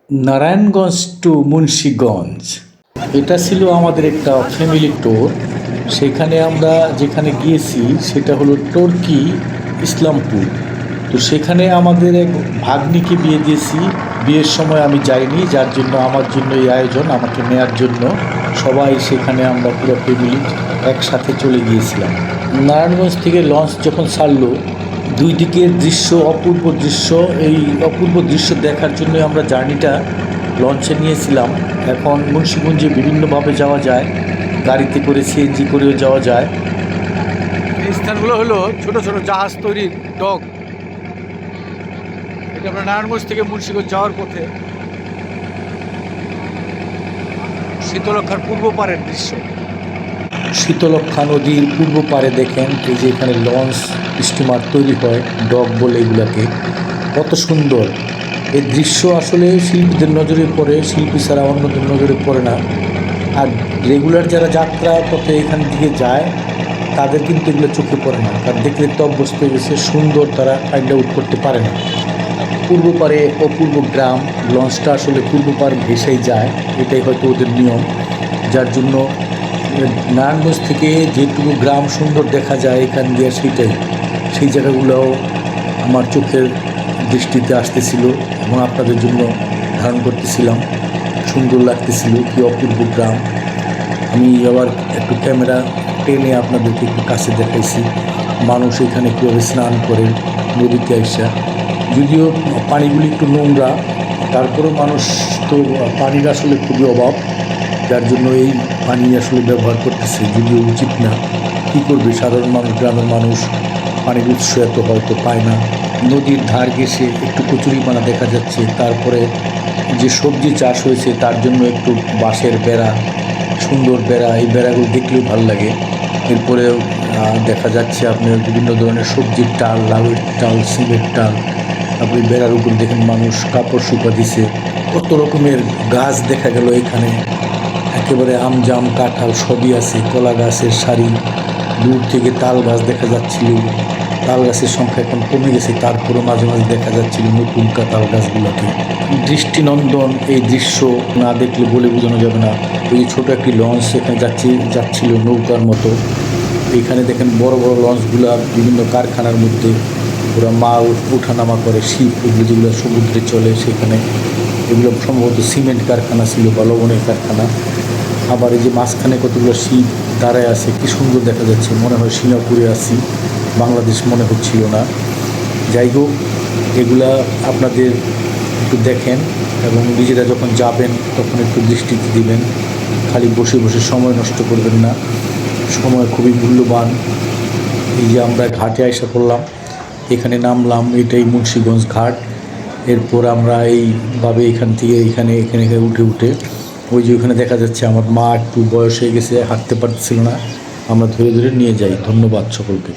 Narayanganj two Munshiganj, এটা ছিল আমাদের একটা ফ্যামিলি ট্যুর। সেখানে আমরা যেখানে গিয়েছি সেটা হলো টর্কি ইসলামপুর। তো সেখানে আমাদের এক ভাগ্নিকে বিয়ে দিয়েছি। বিয়ের সময় আমি যাইনি, যার জন্য আমার জন্য এই আয়োজন, আমাকে নেয়ার জন্য সবাই সেখানে আমরা পুরো ফ্যামিলি একসাথে চলে গিয়েছিলাম। নারায়ণগঞ্জ থেকে লঞ্চ যখন ছাড়লো, দুই দিকের দৃশ্য, অপূর্ব দৃশ্য। এই অপূর্ব দৃশ্য দেখার জন্য আমরা জার্নিটা লঞ্চে নিয়েছিলাম। এখন মুন্সীগঞ্জে বিভিন্নভাবে যাওয়া যায়, গাড়িতে করে, সিএনজি করেও যাওয়া যায়। এই স্থানগুলো হলো ছোট ছোট জাহাজ তৈরির ডক। এটা আমরা নারায়ণগঞ্জ থেকে মুন্সীগঞ্জ যাওয়ার পথে শীতলক্ষার পূর্ব পারের দৃশ্য। শীতলক্ষা নদীর পূর্ব পারে দেখেন এই যে এখানে লঞ্চ স্টিমার তৈরি হয়, ডক বলে এগুলাকে। কত সুন্দর এই দৃশ্য! আসলে শিল্পীদের নজরে পড়ে, শিল্পী ছাড়া অন্যদের নজরে পড়ে না। আর রেগুলার যারা যাত্রা পথে এখান দিকে যায় তাদের কিন্তু এগুলো চোখে পড়ে না, কারণ দেখলে তো অভ্যস্ত হয়ে গেছে, সুন্দর, তারা ফাইন্ড আউট করতে পারে না। পূর্ব পারে অপূর্ব গ্রাম, লঞ্চটা আসলে পূর্ব পার ভেসেই যায়, এটাই হয়তো ওদের নিয়ম। যার জন্য নারায়ণগঞ্জ থেকে যেটুকু গ্রাম সুন্দর দেখা যায় এখান দিয়ে, সেই জায়গাগুলোও আমার চোখের দৃষ্টিতে আসতেছিল এবং আপনাদের জন্য ধারণ করতেছিলাম। সুন্দর লাগতেছিল, কি অপূর্ব গ্রাম। আমি আবার একটু ক্যামেরা টেনে আপনাদেরকে একটু কাছে দেখাইছি মানুষ এখানে কীভাবে স্নান করেন নদীতে আইসা। যদিও পানিগুলি একটু নোংরা, তারপরেও মানুষ তো পানির আসলে খুবই অভাব, যার জন্য এই পানি আসলে ব্যবহার করতেছে, যদিও উচিত না। কী করবে সাধারণ মানুষ, গ্রামের মানুষ, পানির উৎস এত হয়তো পায় না। নদীর ধার ঘেঁষে একটু কচুরিপানা দেখা যাচ্ছে। তারপরে যে সবজি চাষ হয়েছে তার জন্য একটু বাঁশের বেড়া, সুন্দর বেড়া, এই বেড়াগুলো দেখলেও ভালো লাগে। এরপরেও দেখা যাচ্ছে আপনার বিভিন্ন ধরনের সবজির টাল, লাউয়ের টাল, সিমের টাল। তারপরে বেড়ার উপর দেখেন মানুষ কাপড় শুকা দিছে। কত রকমের গাছ দেখা গেল এখানে, একেবারে আম, জাম, কাঁঠাল সবই আছে। কলা গাছের সারি, দূর থেকে তাল গাছ দেখা যাচ্ছিল। তাল গাছের সংখ্যা এখন কমে গেছে, তারপরে মাঝে মাঝে দেখা যাচ্ছিল নতুন তাল গাছগুলোকে। দৃষ্টিনন্দন এই দৃশ্য, না দেখলে বলে বোঝানো যাবে না। ওই ছোটো একটি লঞ্চ এখানে যাচ্ছিল নৌকার মতো। এখানে দেখেন বড় বড় লঞ্চগুলা বিভিন্ন কারখানার মধ্যে ওরা মাল ওঠানামা করে, শিপ এগুলো যেগুলো সমুদ্রে চলে সেখানে। এগুলো সম্ভবত সিমেন্ট কারখানা ছিল বা লবণের কারখানা। আবার এই যে মাঝখানে কতগুলো শিপ দাঁড়ায় আছে, কি সুন্দর দেখা যাচ্ছে, মনে হয় সিঙ্গাপুরে আছি, বাংলাদেশ মনে হচ্ছিল না। যাই হোক, এগুলা আপনাদের একটু দেখেন এবং নিজেরা যখন যাবেন তখন একটু দৃষ্টিতে দিবেন। খালি বসে বসে সময় নষ্ট করবেন না, সময় খুবই মূল্যবান। এই যে আমরা ঘাটে আইসা পড়লাম, এখানে নামলাম, এটাই মুন্সীগঞ্জ ঘাট। এরপর আমরা এইভাবে এখান থেকে এখানে উঠে ওই যে ওখানে দেখা যাচ্ছে আমার মা একটু বয়স হয়ে গেছে, হাঁটতে পারছিল না, আমরা ধরে ধরে নিয়ে যাই। ধন্যবাদ সকলকে।